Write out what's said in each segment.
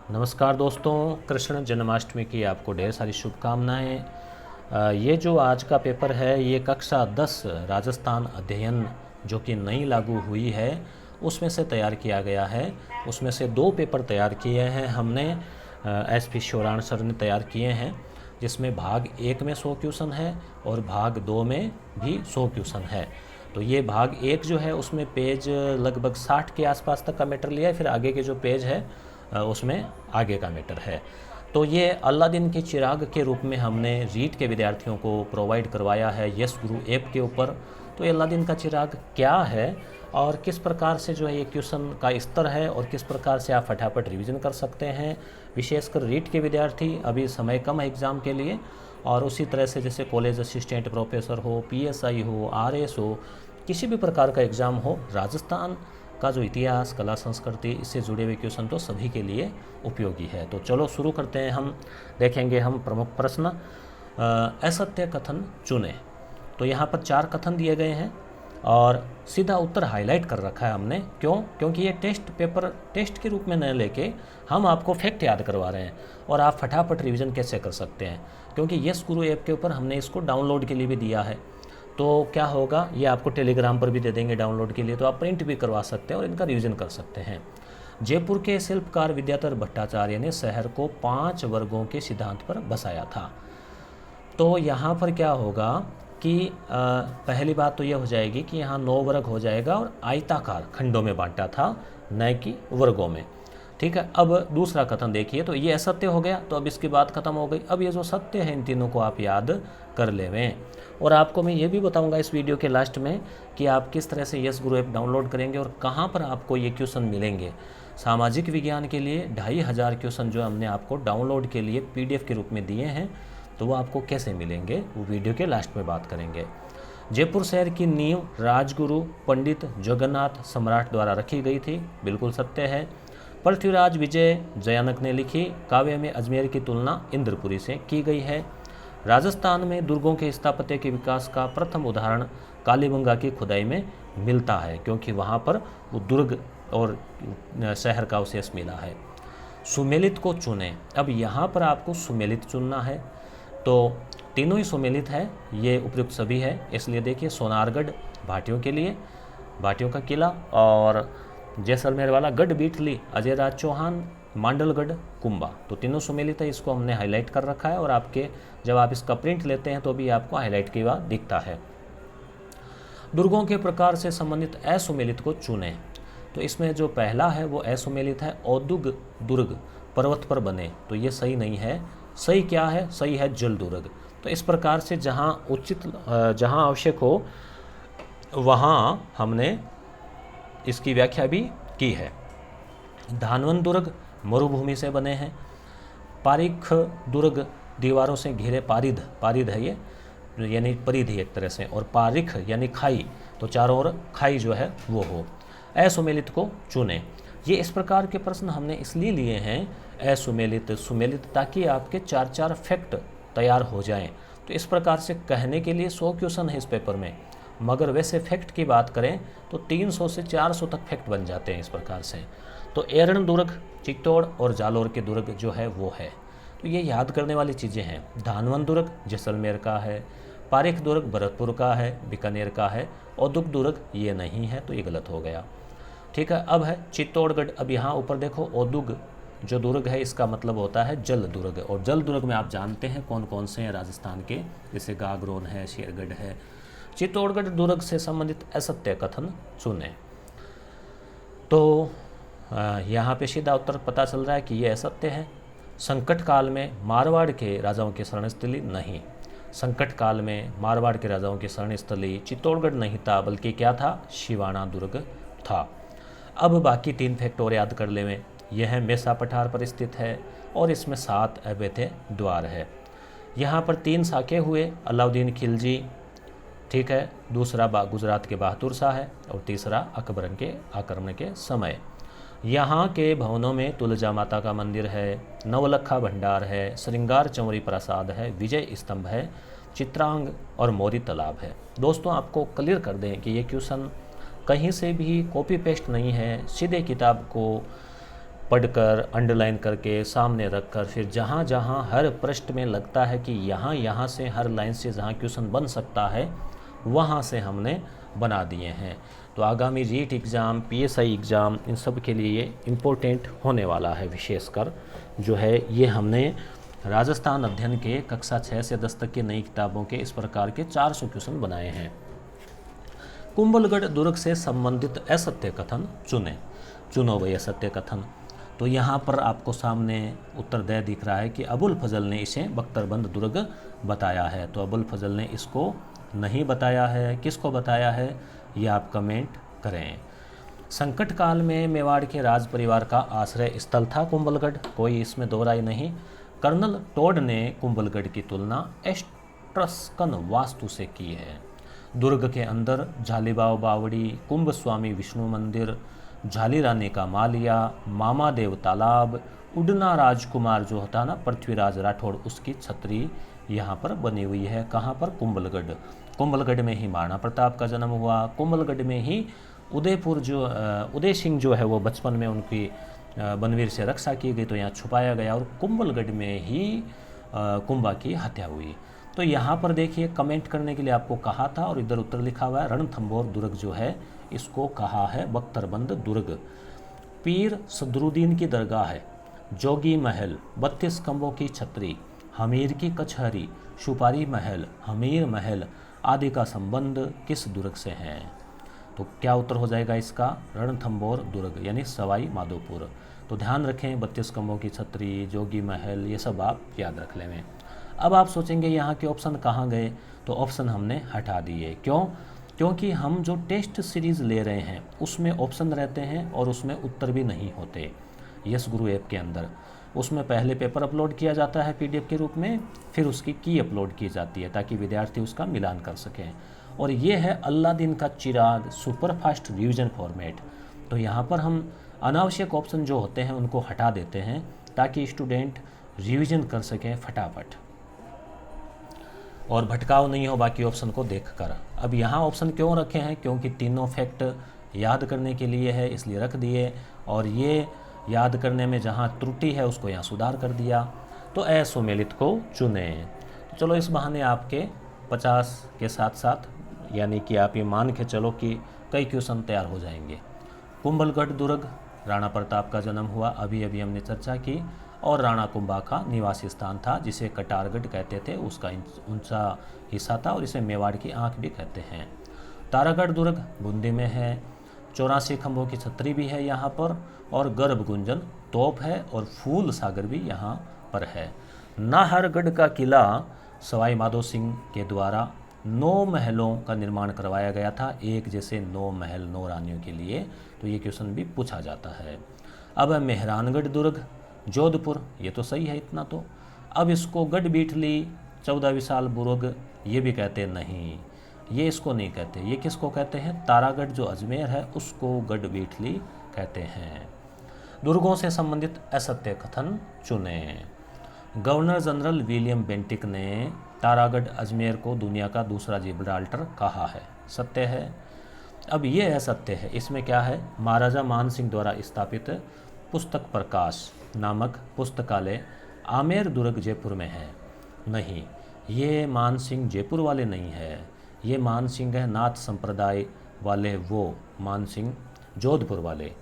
नमस्कार दोस्तों, कृष्ण जन्माष्टमी की आपको ढेर सारी शुभकामनाएं। ये जो आज का पेपर है ये कक्षा 10 राजस्थान अध्ययन जो कि नई लागू हुई है उसमें से तैयार किया गया है। उसमें से दो पेपर तैयार किए हैं हमने, एसपी शिवराण सर ने तैयार किए हैं, जिसमें भाग 1 में 100 क्वेश्चन है और भाग 2 में भी 100 क्वेश्चन है। तो ये भाग 1 जो है उसमें पेज लगभग 60 के आसपास तक का मैटर लिया है, फिर आगे के जो पेज है उसमें आगे का मैटर है। तो ये अलादीन के चिराग के रूप में हमने रीट के विद्यार्थियों को प्रोवाइड करवाया है यस गुरु ऐप के ऊपर। तो ये अलादीन का चिराग क्या है और किस प्रकार से जो है ये क्वेश्चन का स्तर है और किस प्रकार से आप फटाफट रिवीजन कर सकते हैं, विशेषकर रीट के विद्यार्थी, अभी समय कम है एग्ज़ाम के लिए। और उसी तरह से जैसे कॉलेज असिस्टेंट प्रोफेसर हो, पीएसआई हो, आरएस हो, किसी भी प्रकार का एग्ज़ाम हो, राजस्थान का जो इतिहास, कला, संस्कृति, इससे जुड़े हुए क्वेश्चन तो सभी के लिए उपयोगी है। तो चलो शुरू करते हैं। हम देखेंगे प्रमुख प्रश्न। असत्य कथन चुने। तो यहाँ पर 4 कथन दिए गए हैं और सीधा उत्तर हाईलाइट कर रखा है हमने। क्यों? क्योंकि ये टेस्ट के रूप में न लेके हम आपको फैक्ट याद करवा रहे हैं और आप फटाफट रिवीजन कैसे कर सकते हैं, क्योंकि यस गुरु ऐप के ऊपर हमने इसको डाउनलोड के लिए भी दिया है। तो क्या होगा, ये आपको टेलीग्राम पर भी दे देंगे डाउनलोड के लिए, तो आप प्रिंट भी करवा सकते हैं और इनका रिवीजन कर सकते हैं। जयपुर के शिल्पकार विद्याधर भट्टाचार्य ने शहर को 5 वर्गों के सिद्धांत पर बसाया था। तो यहाँ पर क्या होगा कि पहली बात तो यह हो जाएगी कि यहाँ 9 वर्ग हो जाएगा और आयताकार खंडों में बांटा था, न कि वर्गों में। ठीक है। अब दूसरा कथन देखिए, तो ये असत्य हो गया, तो अब इसकी बात खत्म हो गई। अब ये जो सत्य है इन तीनों को आप याद कर लेवें। और आपको मैं ये भी बताऊंगा इस वीडियो के लास्ट में कि आप किस तरह से यस गुरु ऐप डाउनलोड करेंगे और कहाँ पर आपको ये क्वेश्चन मिलेंगे। सामाजिक विज्ञान के लिए 2500 क्वेश्चन जो हमने आपको डाउनलोड के लिए पीडीएफ के रूप में दिए हैं, तो वो आपको कैसे मिलेंगे वो वीडियो के लास्ट में बात करेंगे। जयपुर शहर की नींव राजगुरु पंडित जगन्नाथ सम्राट द्वारा रखी गई थी, बिल्कुल सत्य है। पृथ्वीराज विजय जयानक ने लिखी काव्य में अजमेर की तुलना इंद्रपुरी से की गई है। राजस्थान में दुर्गों के स्थापत्य के विकास का प्रथम उदाहरण कालीबंगा की खुदाई में मिलता है, क्योंकि वहाँ पर वो दुर्ग और शहर का अवशेष मिला है। सुमेलित को चुने। अब यहाँ पर आपको सुमेलित चुनना है, तो तीनों ही सुमेलित है, ये उपयुक्त सभी है। इसलिए देखिए, सोनारगढ़ भाटियों के लिए, भाटियों का किला, और जैसलमेर वाला गढ़ बीटली अजय राज चौहान, मांडलगढ़ कुंबा, तो तीनों सुमेलित है। इसको हमने हाईलाइट कर रखा है और आपके जब आप इसका प्रिंट लेते हैं तो भी आपको हाईलाइट की बात दिखता है। दुर्गों के प्रकार से संबंधित असुमेलित को चुने। तो इसमें जो पहला है वो असुमेलित है, औद्योग दुर्ग पर्वत पर बने, तो ये सही नहीं है। सही क्या है? सही है जल दुर्ग। तो इस प्रकार से जहाँ उचित, जहाँ आवश्यक हो वहाँ हमने इसकी व्याख्या भी की है। धानवन दुर्ग मरुभूमि से बने हैं। पारिख दुर्ग दीवारों से घिरे, पारिद है ये, यानी परिधि एक तरह से, और पारिख यानी खाई, तो चारों ओर खाई जो है वो हो। असुमेलित को चुने। ये इस प्रकार के प्रश्न हमने इसलिए लिए हैं असुमेलित, सुमेलित, ताकि आपके 4-4 फैक्ट तैयार हो जाएं। तो इस प्रकार से कहने के लिए 100 क्वेश्चन है इस पेपर में, मगर वैसे फैक्ट की बात करें तो 300 से 400 तक फैक्ट बन जाते हैं इस प्रकार से। तो एरण दुर्ग चित्तौड़ और जालोर के दुर्ग जो है वो है, तो ये याद करने वाली चीज़ें हैं। धानवन दुर्ग जैसलमेर का है, पारिख दुर्ग भरतपुर का है, बीकानेर का है, औद्योग दुर्ग ये नहीं है, तो ये गलत हो गया। ठीक है। अब है चित्तौड़गढ़। अब यहाँ ऊपर देखो, औद्योग जो दुर्ग है इसका मतलब होता है जल दुर्ग, और जल दुर्ग में आप जानते हैं कौन कौन से हैं राजस्थान के, जैसे गागरोन है, शेरगढ़ है। चित्तौड़गढ़ दुर्ग से संबंधित असत्य कथन चुने। तो यहाँ पे सीधा उत्तर पता चल रहा है कि ये असत्य है। संकट काल में मारवाड़ के राजाओं की शरणस्थली नहीं। संकट काल में मारवाड़ के राजाओं की शरणस्थली चित्तौड़गढ़ नहीं था, बल्कि क्या था? शिवाना दुर्ग था। अब बाकी 3 फैक्ट और याद कर लें। यह मेसा पठार पर स्थित है और इसमें 7 अवैध द्वार है। यहाँ पर 3 शाखे हुए, अलाउद्दीन खिलजी, ठीक है, दूसरा गुजरात के बहादुर शाह है, और तीसरा अकबर के आक्रमण के समय। यहाँ के भवनों में तुलजा माता का मंदिर है, नवलखा भंडार है, श्रृंगार चंवरी प्रसाद है, विजय स्तंभ है, चित्रांग और मोरी तालाब है। दोस्तों, आपको क्लियर कर दें कि ये क्वेश्चन कहीं से भी कॉपी पेस्ट नहीं है, सीधे किताब को पढ़कर अंडरलाइन करके सामने रखकर फिर जहाँ जहाँ हर पृष्ठ में लगता है कि यहाँ से हर लाइन से जहाँ क्वेश्चन बन सकता है वहाँ से हमने बना दिए हैं। तो आगामी रीट एग्ज़ाम, पीएसआई एग्ज़ाम, इन सब के लिए इम्पोर्टेंट होने वाला है। विशेषकर जो है ये हमने राजस्थान अध्ययन के कक्षा 6 से 10 तक की नई किताबों के इस प्रकार के 400 क्वेश्चन बनाए हैं। कुंभलगढ़ दुर्ग से संबंधित असत्य कथन चुनो वही असत्य कथन। तो यहाँ पर आपको सामने उत्तरदेय दिख रहा है कि अबुल फजल ने इसे बख्तरबंद दुर्ग बताया है। तो अबुल फजल ने इसको नहीं बताया है, किसको बताया है ये आप कमेंट करें। संकट काल में मेवाड़ के राज परिवार का आश्रय स्थल था कुंभलगढ़, कोई इसमें दो राय नहीं। कर्नल टोड ने कुंभलगढ़ की तुलना एट्रस्कन वास्तु से की है। दुर्ग के अंदर झालीबाव बावड़ी, कुंभ स्वामी विष्णु मंदिर, झाली रानी का मालिया, मामादेव तालाब, उडना राजकुमार जो होता ना पृथ्वीराज राठौड़, उसकी छतरी यहाँ पर बनी हुई है। कहाँ पर? कुंभलगढ़। कुंभलगढ़ में ही महाराणा प्रताप का जन्म हुआ। कुंभलगढ़ में ही उदयपुर जो उदय सिंह जो है वो बचपन में उनकी बनवीर से रक्षा की गई तो यहाँ छुपाया गया और कुंभलगढ़ में ही कुंभा की हत्या हुई। तो यहाँ पर देखिए कमेंट करने के लिए आपको कहा था और इधर उत्तर लिखा हुआ है। रणथंभौर दुर्ग जो है इसको कहा है बख्तरबंद दुर्ग। पीर सदरुद्दीन की दरगाह है, जोगी महल, 32 खंभों की छतरी, हमीर की कचहरी, सुपारी महल, हमीर महल आदि का संबंध किस दुर्ग से है? तो क्या उत्तर हो जाएगा इसका? रणथंभौर दुर्ग यानी सवाई माधोपुर। तो ध्यान रखें 32 खंभों की छतरी, जोगी महल, ये सब आप याद रख लें। अब आप सोचेंगे यहाँ के ऑप्शन कहाँ गए? तो ऑप्शन हमने हटा दिए। क्यों? क्योंकि हम जो टेस्ट सीरीज़ ले रहे हैं उसमें ऑप्शन रहते हैं और उसमें उत्तर भी नहीं होते। यस गुरु ऐप के अंदर उसमें पहले पेपर अपलोड किया जाता है पीडीएफ के रूप में, फिर उसकी की अपलोड की जाती है ताकि विद्यार्थी उसका मिलान कर सकें। और ये है अल्लादीन का चिराग सुपरफास्ट रिवीजन फॉर्मेट। तो यहाँ पर हम अनावश्यक ऑप्शन जो होते हैं उनको हटा देते हैं ताकि स्टूडेंट रिवीजन कर सकें फटाफट और भटकाव नहीं हो बाकी ऑप्शन को देखकर। अब यहाँ ऑप्शन क्यों रखे हैं? क्योंकि तीनों फैक्ट याद करने के लिए है इसलिए रख दिए, और ये याद करने में जहाँ त्रुटि है उसको यहाँ सुधार कर दिया। तो असुमेलित को चुने। तो चलो इस बहाने आपके 50 के साथ साथ यानी कि आप ये मान के चलो कि कई क्वेश्चन तैयार हो जाएंगे। कुंभलगढ़ दुर्ग राणा प्रताप का जन्म हुआ, अभी अभी हमने चर्चा की, और राणा कुंभा का निवासी स्थान था जिसे कटारगढ़ कहते थे, उसका ऊंचा हिस्सा था और इसे मेवाड़ की आंख भी कहते हैं। तारागढ़ दुर्ग बूंदी में है, 84 खंभों की छतरी भी है यहाँ पर, और गर्भ गुंजन तोप है और फूल सागर भी यहाँ पर है। नाहरगढ़ का किला सवाई माधो सिंह के द्वारा 9 महलों का निर्माण करवाया गया था, एक जैसे 9 महल 9 रानियों के लिए। तो ये क्वेश्चन भी पूछा जाता है। अब है मेहरानगढ़ दुर्ग जोधपुर, ये तो सही है इतना तो। अब इसको गढ़ बीठली 14 विशाल बुर्ग ये भी कहते नहीं, ये इसको नहीं कहते। ये किसको कहते हैं? तारागढ़ जो अजमेर है उसको गढ़ बीठली कहते हैं। दुर्गों से संबंधित असत्य कथन चुने। गवर्नर जनरल विलियम बेंटिक ने तारागढ़ अजमेर को दुनिया का दूसरा जिब्राल्टर कहा है, सत्य है। अब ये असत्य है, इसमें क्या है? महाराजा मान सिंह द्वारा स्थापित पुस्तक प्रकाश नामक पुस्तकालय आमेर दुर्ग जयपुर में है। नहीं, ये मान सिंह जयपुर वाले नहीं है, ये मान सिंह है नाथ संप्रदाय वाले, वो मान सिंह जोधपुर वाले।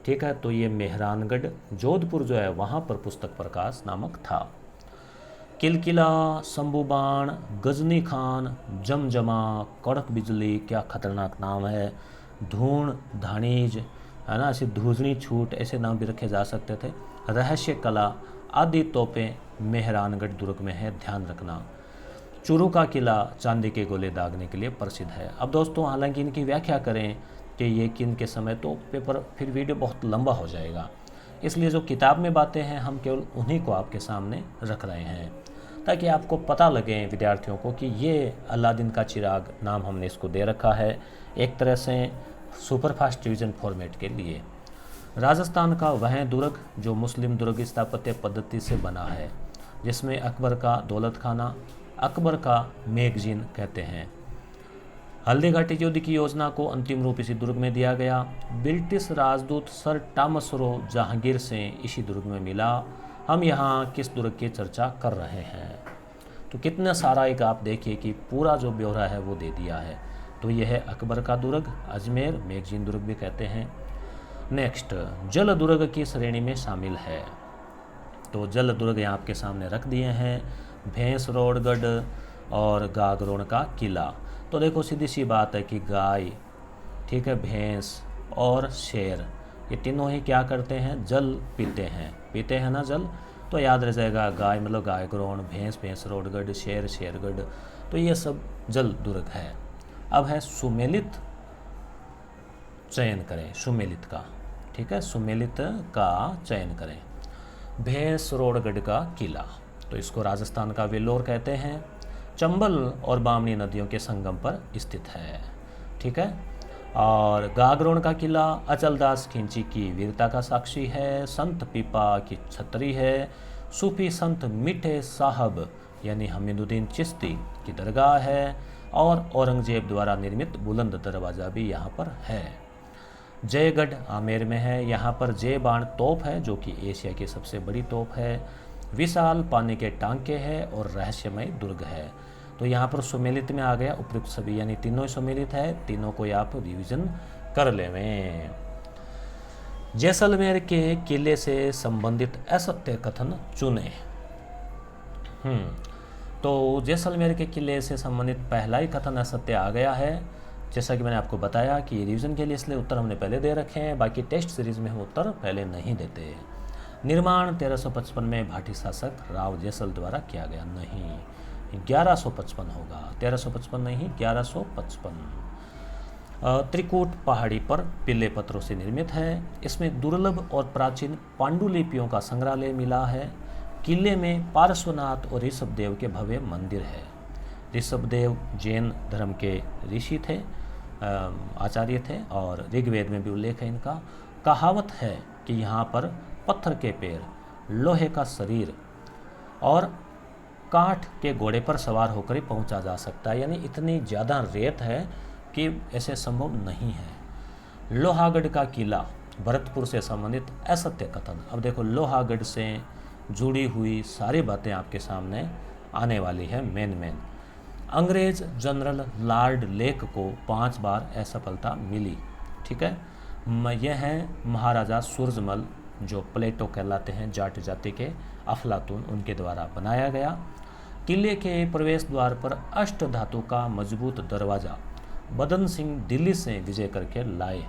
ठीक है, तो ये मेहरानगढ़ जोधपुर जो है वहाँ पर पुस्तक प्रकाश नामक था। किलकिला, शंभुबाण, गजनी खान, जमजमा, कड़क बिजली, क्या खतरनाक नाम है, धूण, धानीज, है ना, ऐसे धूजनी छूट, ऐसे नाम भी रखे जा सकते थे। रहस्य कला आदि तोपें मेहरानगढ़ दुर्ग में है, ध्यान रखना। चूरू का किला चांदी के गोले दागने के लिए प्रसिद्ध है। अब दोस्तों हालांकि इनकी व्याख्या करें कि ये किन के समय, तो पेपर फिर वीडियो बहुत लंबा हो जाएगा, इसलिए जो किताब में बातें हैं हम केवल उन्हीं को आपके सामने रख रहे हैं ताकि आपको पता लगे विद्यार्थियों को कि ये अलादीन का चिराग नाम हमने इसको दे रखा है एक तरह से सुपरफास्ट रिवीजन फॉर्मेट के लिए। राजस्थान का वह दुर्ग जो मुस्लिम दुर्ग स्थापत्य पद्धति से बना है, जिसमें अकबर का दौलत खाना, अकबर का मैगजीन कहते हैं। हल्दी घाटी युद्ध की योजना को अंतिम रूप इसी दुर्ग में दिया गया। ब्रिटिश राजदूत सर टॉमस रो जहांगीर से इसी दुर्ग में मिला। हम यहाँ किस दुर्ग की चर्चा कर रहे हैं। तो कितना सारा एक आप देखिए कि पूरा जो ब्यौरा है वो दे दिया है। तो यह है अकबर का दुर्ग, अजमेर, मैगजीन दुर्ग भी कहते हैं। नेक्स्ट, जल दुर्ग की श्रेणी में शामिल है। तो जल दुर्ग यहाँ आपके सामने रख दिए हैं, भैंसरोडगढ़ और गागरोन का किला। तो देखो सीधी सी बात है कि गाय, ठीक है, भैंस और शेर, ये तीनों ही क्या करते हैं, जल पीते हैं ना जल। तो याद रह जाएगा, गाय मतलब गायग्रोण, भैंस भैंसरोडगढ़, शेर शेरगढ़, तो ये सब जल दुर्ग है। अब है सुमेलित, चयन करें सुमेलित का, ठीक है, सुमेलित का चयन करें। भैंसरोडगढ़ का किला, तो इसको राजस्थान का वेल्लोर कहते हैं। चंबल और बामनी नदियों के संगम पर स्थित है, ठीक है। और गागरोन का किला अचलदास खिंची की वीरता का साक्षी है। संत पीपा की छतरी है। सूफी संत मीठे साहब यानी हमीदुद्दीन चिश्ती की दरगाह है। और औरंगजेब द्वारा निर्मित बुलंद दरवाज़ा भी यहाँ पर है। जयगढ़ आमेर में है। यहाँ पर जय बाण तोप है जो कि एशिया की सबसे बड़ी तोप है। विशाल पानी के टांके हैं और रहस्यमय दुर्ग है। तो यहाँ पर सुमेलित में आ गया उपयुक्त सभी, यानी तीनों सुमेलित है, तीनों को आप रिवीजन कर लेवें। जैसलमेर के किले से संबंधित असत्य कथन चुने। तो जैसलमेर के किले से संबंधित पहला ही कथन असत्य आ गया है। जैसा कि मैंने आपको बताया कि रिवीजन के लिए इसलिए उत्तर हमने पहले दे रखे हैं, बाकी टेस्ट सीरीज में हम उत्तर पहले नहीं देते। निर्माण 1355 में भाटी शासक राव जैसल द्वारा किया गया, नहीं 1155 होगा, 1355 नहीं 1155। त्रिकूट पहाड़ी पर पीले पत्थरों से निर्मित है। इसमें दुर्लभ और प्राचीन पांडुलिपियों का संग्रहालय मिला है। किले में पार्श्वनाथ और ऋषभदेव के भव्य मंदिर है। ऋषभदेव जैन धर्म के ऋषि थे, आचार्य थे, और ऋग्वेद में भी उल्लेख है इनका। कहावत है कि यहाँ पर पत्थर के पैर, लोहे का शरीर और काठ के घोड़े पर सवार होकर ही पहुंचा जा सकता है, यानी इतनी ज़्यादा रेत है कि ऐसे संभव नहीं है। लोहागढ़ का किला भरतपुर से संबंधित असत्य कथन। अब देखो लोहागढ़ से जुड़ी हुई सारी बातें आपके सामने आने वाली है। मेन अंग्रेज जनरल लॉर्ड लेक को 5 बार असफलता मिली, ठीक है। यह है महाराजा सूरजमल जो प्लेटो कहलाते हैं, जाट जाति के, अफलातून उनके द्वारा बनाया गया। किले के प्रवेश द्वार पर अष्ट धातु का मजबूत दरवाज़ा बदन सिंह दिल्ली से विजय करके लाए।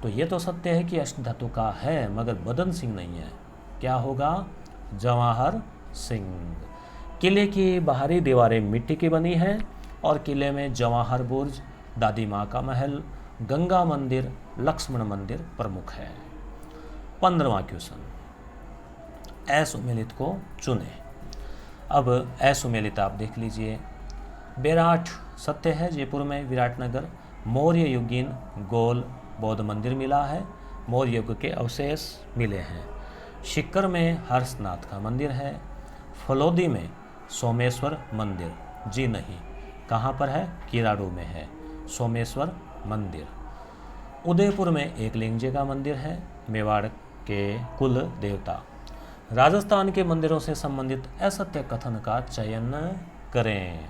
तो ये तो सत्य है कि अष्ट धातु का है, मगर बदन सिंह नहीं है। क्या होगा? जवाहर सिंह। किले की बाहरी दीवारें मिट्टी की बनी हैं और किले में जवाहर बुर्ज, दादी माँ का महल, गंगा मंदिर, लक्ष्मण मंदिर प्रमुख है। 15वां क्वेश्चन, असुमेलित को चुने। अब असुमेलित आप देख लीजिए। बेराठ सत्य है, जयपुर में विराटनगर। मौर्य युगीन गोल बौद्ध मंदिर मिला है, मौर्य युग के अवशेष मिले हैं। शिक्कर में हर्षनाथ का मंदिर है। फलोदी में सोमेश्वर मंदिर, जी नहीं, कहाँ पर है? किराड़ू में है सोमेश्वर मंदिर। उदयपुर में एकलिंगजी का मंदिर है, मेवाड़ के कुल देवता। राजस्थान के मंदिरों से संबंधित असत्य कथन का चयन करें।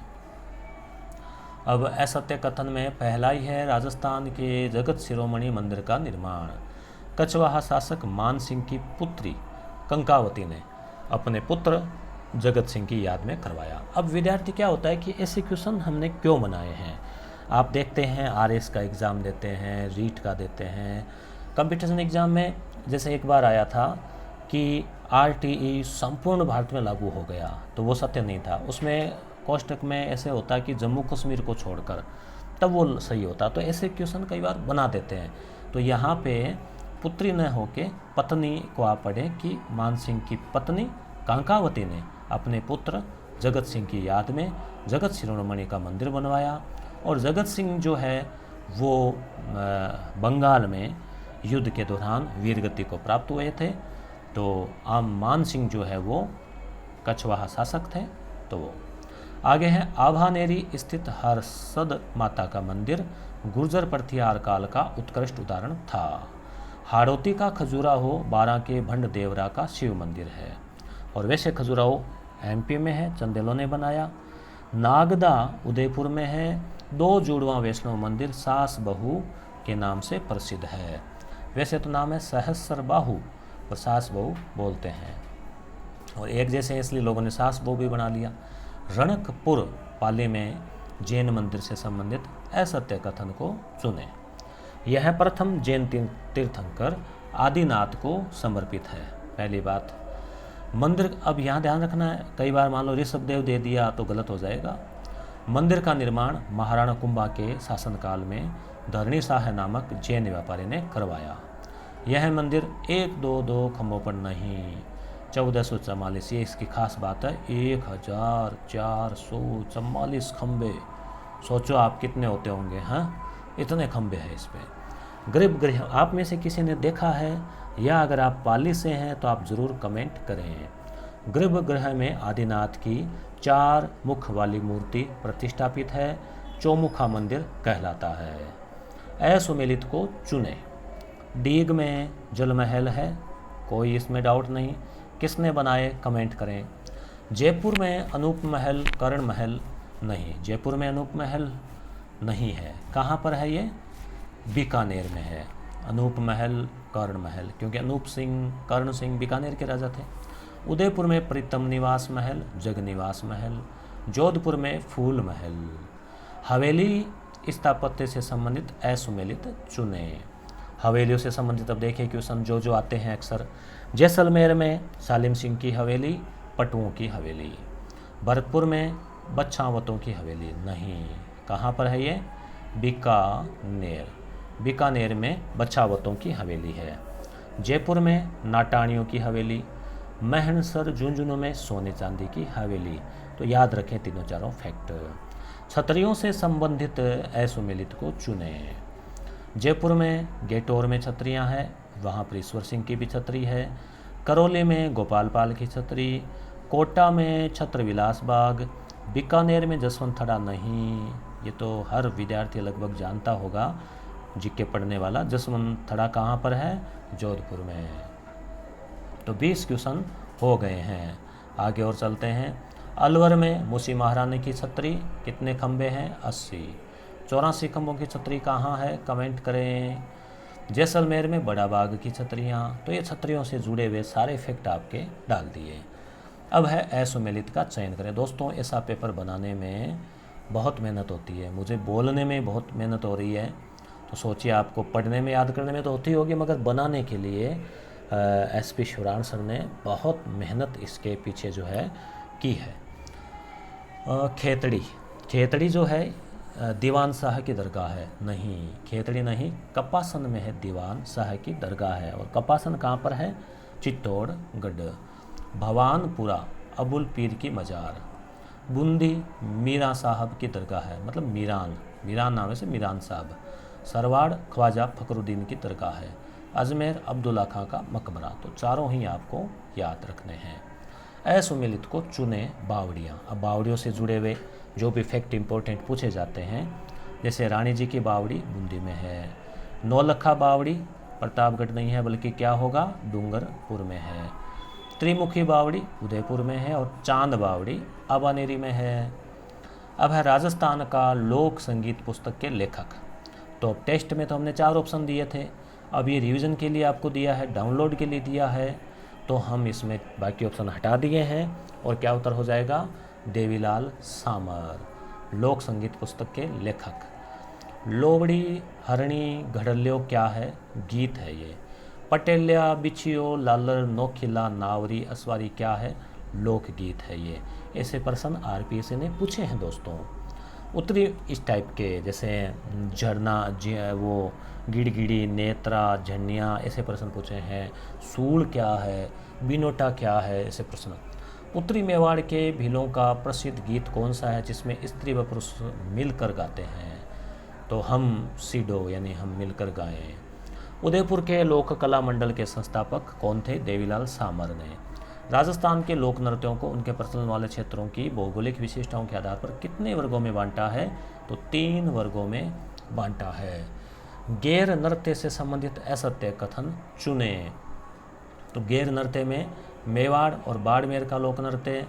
अब असत्य कथन में पहला ही है राजस्थान के जगत शिरोमणि मंदिर का निर्माण कछवाहा शासक मान सिंह की पुत्री कंकावती ने अपने पुत्र जगत सिंह की याद में करवाया। अब विद्यार्थी क्या होता है कि ऐसे क्वेश्चन हमने क्यों बनाए हैं? आप देखते हैं आरएस का एग्ज़ाम देते हैं, रीट का देते हैं, कंपटीशन एग्ज़ाम में जैसे एक बार आया था कि आरटीई संपूर्ण भारत में लागू हो गया, तो वो सत्य नहीं था। उसमें कोष्टक में ऐसे होता है कि जम्मू कश्मीर को छोड़कर, तब वो सही होता। तो ऐसे क्वेश्चन कई बार बना देते हैं। तो यहाँ पे पुत्री न होके पत्नी को आप पढ़ें कि मान सिंह की पत्नी कांकावती ने अपने पुत्र जगत सिंह की याद में जगत शिरोमणि का मंदिर बनवाया। और जगत सिंह जो है वो बंगाल में युद्ध के दौरान वीरगति को प्राप्त हुए थे। तो आम मान सिंह जो है वो कछवाहा शासक थे। तो वो आगे है आभानेरी स्थित हरसद माता का मंदिर गुर्जर प्रथियार काल का उत्कृष्ट उदाहरण था। हाड़ौती का खजुराहो बारां के भंड देवरा का शिव मंदिर है। और वैसे खजुराहो एमपी में है, चंदेलों ने बनाया। नागदा उदयपुर में है। 2 जुड़वा वैष्णव मंदिर सास बहू के नाम से प्रसिद्ध है। वैसे तो नाम है सहस्र बाहु और सास बहू बोलते हैं, और एक जैसे इसलिए लोगों ने सास बहू भी बना लिया। रणकपुर पाली में जैन मंदिर से संबंधित असत्य कथन को चुने। यह प्रथम जैन तीर्थंकर आदिनाथ को समर्पित है। पहली बात, मंदिर, अब यहाँ ध्यान रखना है, कई बार मान लो ऋषभदेव दे दिया तो गलत हो जाएगा। मंदिर का निर्माण महाराणा कुंभा के शासनकाल में धरणी शाह नामक जैन व्यापारी ने करवाया। यह मंदिर 1-2 खंभों पर नहीं, 1444, ये इसकी खास बात है। 1444 खंभे, सोचो आप कितने होते होंगे। हाँ, इतने खंभे हैं इस पर। गर्भगृह आप में से किसी ने देखा है, या अगर आप पाली से हैं तो आप ज़रूर कमेंट करें। गर्भगृह में आदिनाथ की 4 मुख वाली मूर्ति प्रतिष्ठापित है। चौमुखा मंदिर कहलाता है। असुमेलित को चुने। डीग में जल महल है, कोई इसमें डाउट नहीं। किसने बनाए कमेंट करें। जयपुर में अनूप महल, कर्ण महल नहीं, जयपुर में अनूप महल नहीं है। कहाँ पर है ये? बीकानेर में है। अनूप महल, कर्ण महल, क्योंकि अनूप सिंह, कर्ण सिंह बीकानेर के राजा थे। उदयपुर में प्रीतम निवास महल, जग निवास महल। जोधपुर में फूल महल। हवेली स्थापत्य से संबंधित असुमेलित चुने। हवेलियों से संबंधित अब देखिए क्वेश्चन जो आते हैं अक्सर। जैसलमेर में सालिम सिंह की हवेली, पटुओं की हवेली। भरतपुर में बच्छावतों की हवेली नहीं। कहाँ पर है ये? बीकानेर। बीकानेर में बच्छावतों की हवेली है। जयपुर में नाटाणियों की हवेली। महनसर झुंझुनू में सोने चांदी की हवेली। तो याद रखें तीनों चारों फैक्ट। छतरियों से संबंधित असुमेलित को चुने। जयपुर में गेटोर में छतरियाँ हैं, वहाँ पर ईश्वर सिंह की भी छतरी है। करौली में गोपाल पाल की छतरी। कोटा में छत्र विलास बाग। बीकानेर में जसवंत थड़ा नहीं, ये तो हर विद्यार्थी लगभग जानता होगा, जीके पढ़ने वाला। जसवंत थड़ा कहाँ पर है? जोधपुर में। तो 20 क्वेश्चन हो गए हैं। आगे और चलते हैं। अलवर में मूसी महारानी की छतरी, कितने खंबे हैं? 80। 84 खंभों की छतरी कहाँ है? कमेंट करें। जैसलमेर में बड़ा बाग की छतरियाँ। तो ये छतरियों से जुड़े हुए सारे फैक्ट आपके डाल दिए। अब है असुमेलित का चयन करें। दोस्तों, ऐसा पेपर बनाने में बहुत मेहनत होती है, मुझे बोलने में बहुत मेहनत हो रही है। तो सोचिए, आपको पढ़ने में याद करने में तो होती होगी, मगर बनाने के लिए SP शिवरान सर ने बहुत मेहनत इसके पीछे जो है की है। खेतड़ी जो है दीवान शाह की दरगाह है नहीं, खेतड़ी नहीं, कपासन में है दीवान शाह की दरगाह है। और कपासन कहाँ पर है? चित्तौड़गढ़। भवानपुरा अबुल पीर की मजार। बूंदी मीरा साहब की दरगाह है, मतलब मीरान नाम से मीरान साहब। सरवाड़ ख्वाजा फखरुद्दीन की दरगाह है। अजमेर अब्दुल्ला खां का मकबरा। तो चारों ही आपको याद रखने हैं। असुमेलित को चुने बावड़ियाँ। अब बावड़ियों से जुड़े हुए जो भी फैक्ट इंपॉर्टेंट पूछे जाते हैं, जैसे रानी जी की बावड़ी बूंदी में है। नौलखा बावड़ी प्रतापगढ़ नहीं है, बल्कि क्या होगा? डूंगरपुर में है। त्रिमुखी बावड़ी उदयपुर में है। और चांद बावड़ी आबानेरी में है। अब है राजस्थान का लोक संगीत पुस्तक के लेखक। तो टेस्ट में तो हमने 4 ऑप्शन दिए थे, अब ये रिवीजन के लिए आपको दिया है, डाउनलोड के लिए दिया है, तो हम इसमें बाकी ऑप्शन हटा दिए हैं। और क्या उत्तर हो जाएगा? देवीलाल सामर, लोक संगीत पुस्तक के लेखक। लोवड़ी हरणी घड़ल्यो क्या है? गीत है ये। पटेल्या बिछियो लालर नोखिला नावरी असवारी क्या है? लोकगीत है ये। ऐसे प्रश्न RPSC ने पूछे हैं दोस्तों। उत्तरी इस टाइप के, जैसे झरना, वो गिड़गिड़ी, नेत्रा, झंडियाँ, ऐसे प्रश्न पूछे हैं। सूल क्या है? बिनोटा क्या है? ऐसे प्रश्न। उत्तरी मेवाड़ के भीलों का प्रसिद्ध गीत कौन सा है जिसमें स्त्री व पुरुष मिलकर गाते हैं? तो हम सीडो, यानी हम मिलकर गाएं। उदयपुर के लोक कला मंडल के संस्थापक कौन थे? देवीलाल सामर ने। राजस्थान के लोक नृत्यों को उनके प्रचलन वाले क्षेत्रों की भौगोलिक विशेषताओं के आधार पर कितने वर्गों में बांटा है? तो 3 वर्गों में बांटा है। गैर नृत्य से संबंधित असत्य कथन चुने। तो गैर नृत्य में मेवाड़ और बाड़मेर का लोक नृत्य,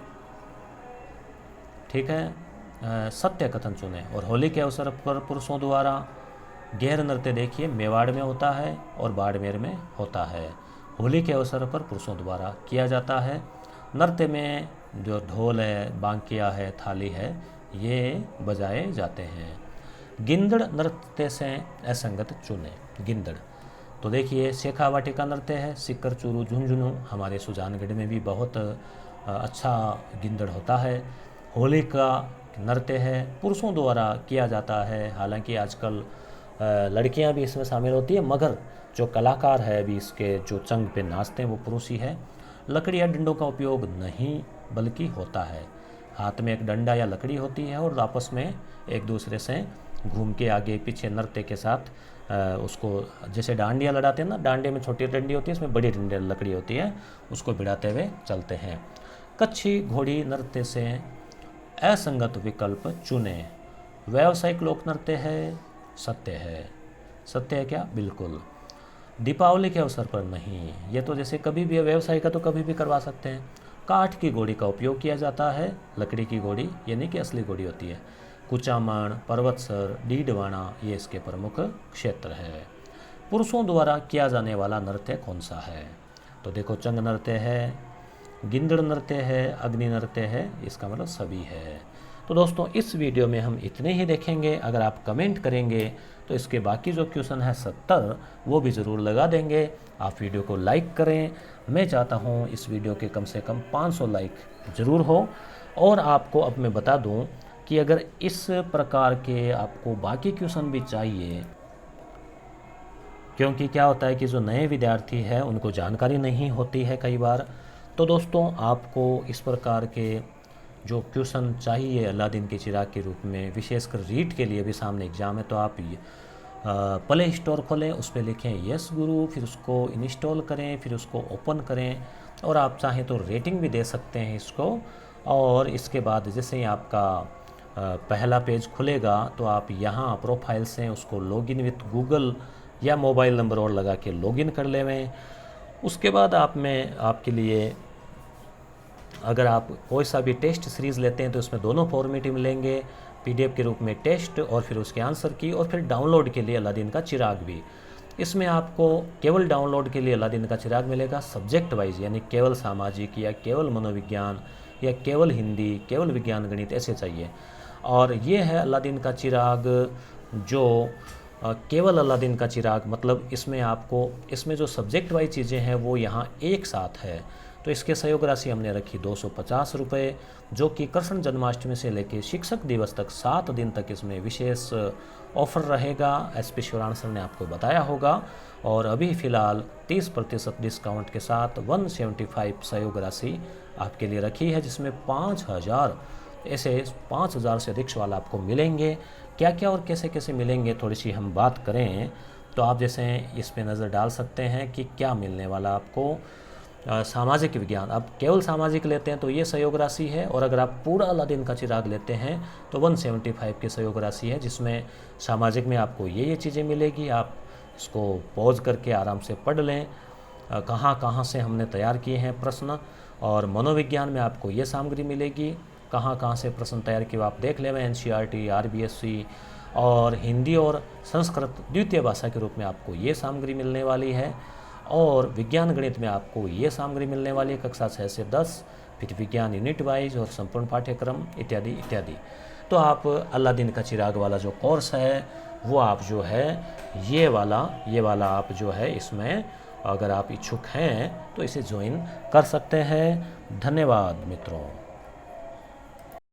ठीक है, सत्य कथन चुने। और होली के अवसर पर पुरुषों द्वारा गैर नृत्य देखिए मेवाड़ में होता है और बाड़मेर में होता है। होली के अवसर पर पुरुषों द्वारा किया जाता है। नृत्य में जो ढोल है, बांकिया है, थाली है, ये बजाए जाते हैं। गिंदड़ नृत्य से असंगत चुने। गिंदड़ तो देखिए शेखावाटी का नृत्य है। सिक्कर चूरू झुंझुनू हमारे सुजानगढ़ में भी बहुत अच्छा गिंदड़ होता है। होली का नृत्य है, पुरुषों द्वारा किया जाता है। हालांकि आजकल लड़कियां भी इसमें शामिल होती है, मगर जो कलाकार है अभी इसके जो चंग पे नाचते हैं वो पुरुष ही है। लकड़ी या डंडों का उपयोग नहीं बल्कि होता है। हाथ में एक डंडा या लकड़ी होती है और आपस में एक दूसरे से घूम के आगे पीछे नृत्य के साथ उसको, जैसे डांडिया लड़ाते हैं ना, डांडे में छोटी डंडी होती है, इसमें बड़ी डंडी लकड़ी होती है, उसको भिड़ाते हुए चलते हैं। कच्छी घोड़ी नृत्य से असंगत विकल्प चुने। व्यावसायिक लोक नृत्य है, सत्य है। सत्य है क्या? बिल्कुल। दीपावली के अवसर पर नहीं, ये तो जैसे कभी भी व्यवसाय का तो कभी भी करवा सकते हैं। काठ की घोड़ी का उपयोग किया जाता है, लकड़ी की घोड़ी यानी कि असली घोड़ी होती है। कुचामण, पर्वतसर, डीडवाना ये इसके प्रमुख क्षेत्र है। पुरुषों द्वारा किया जाने वाला नृत्य कौन सा है? तो देखो चंग नृत्य है, गिंदड़ नृत्य है, अग्नि नृत्य है, इसका मतलब सभी है। तो दोस्तों इस वीडियो में हम इतने ही देखेंगे। अगर आप कमेंट करेंगे तो इसके बाकी जो क्वेश्चन है 70 वो भी ज़रूर लगा देंगे। आप वीडियो को लाइक करें। मैं चाहता हूँ इस वीडियो के कम से कम 500 लाइक ज़रूर हो। और आपको अब मैं बता दूँ कि अगर इस प्रकार के आपको बाकी क्वेश्चन भी चाहिए, क्योंकि क्या होता है कि जो नए विद्यार्थी हैं उनको जानकारी नहीं होती है कई बार। तो दोस्तों आपको इस प्रकार के जो क्वेश्चन चाहिए अलादीन के चिराग के रूप में, विशेषकर रीट के लिए भी सामने एग्जाम है, तो आप प्ले स्टोर खोलें, उस पर लिखें यस गुरु, फिर उसको इंस्टॉल करें, फिर उसको ओपन करें और आप चाहें तो रेटिंग भी दे सकते हैं इसको। और इसके बाद जैसे ही आपका पहला पेज खुलेगा तो आप यहाँ प्रोफाइल से उसको लॉगिन विथ गूगल या मोबाइल नंबर और लगा के लॉगिन कर लेवें। उसके बाद आप में आपके लिए अगर आप कोई सा भी टेस्ट सीरीज़ लेते हैं तो उसमें दोनों फॉर्मेट मिलेंगे, पीडीएफ के रूप में टेस्ट और फिर उसके आंसर की, और फिर डाउनलोड के लिए अलादीन का चिराग भी। इसमें आपको केवल डाउनलोड के लिए अलादीन का चिराग मिलेगा सब्जेक्ट वाइज, यानी केवल सामाजिक या केवल मनोविज्ञान या केवल हिंदी, केवल विज्ञान गणित ऐसे चाहिए। और ये है अलादीन का चिराग जो केवल अलादीन का चिराग, मतलब इसमें आपको इसमें जो सब्जेक्ट वाइज चीज़ें हैं वो यहाँ एक साथ है। तो इसके सहयोग राशि हमने रखी 250 रुपये, जो कि कृष्ण जन्माष्टमी से लेकर शिक्षक दिवस तक 7 दिन तक इसमें विशेष ऑफर रहेगा। एसपी शिवराण सर ने आपको बताया होगा। और अभी फ़िलहाल 30% डिस्काउंट के साथ 175 सहयोग राशि आपके लिए रखी है, जिसमें 5000 ऐसे 5000 से अधिक सवाल आपको मिलेंगे। क्या क्या और कैसे कैसे मिलेंगे थोड़ी सी हम बात करें तो आप जैसे इस पर नज़र डाल सकते हैं कि क्या मिलने वाला आपको। सामाजिक विज्ञान, आप केवल सामाजिक लेते हैं तो ये सहयोग राशि है, और अगर आप पूरा अलादीन का चिराग लेते हैं तो 175 की सहयोग राशि है, जिसमें सामाजिक में आपको ये चीज़ें मिलेगी। आप इसको पॉज करके आराम से पढ़ लें कहाँ कहाँ से हमने तैयार किए हैं प्रश्न। और मनोविज्ञान में आपको ये सामग्री मिलेगी, कहाँ कहाँ से प्रश्न तैयार किए आप देख लें, एनसीईआरटी, आरबीएससी। और हिंदी और संस्कृत द्वितीय भाषा के रूप में आपको ये सामग्री मिलने वाली है। और विज्ञान गणित में आपको ये सामग्री मिलने वाली है कक्षा 6 से 10, फिर विज्ञान यूनिट वाइज और संपूर्ण पाठ्यक्रम इत्यादि इत्यादि। तो आप अलादीन का चिराग वाला जो कोर्स है वो आप जो है ये वाला आप जो है इसमें अगर आप इच्छुक हैं तो इसे ज्वाइन कर सकते हैं। धन्यवाद मित्रों।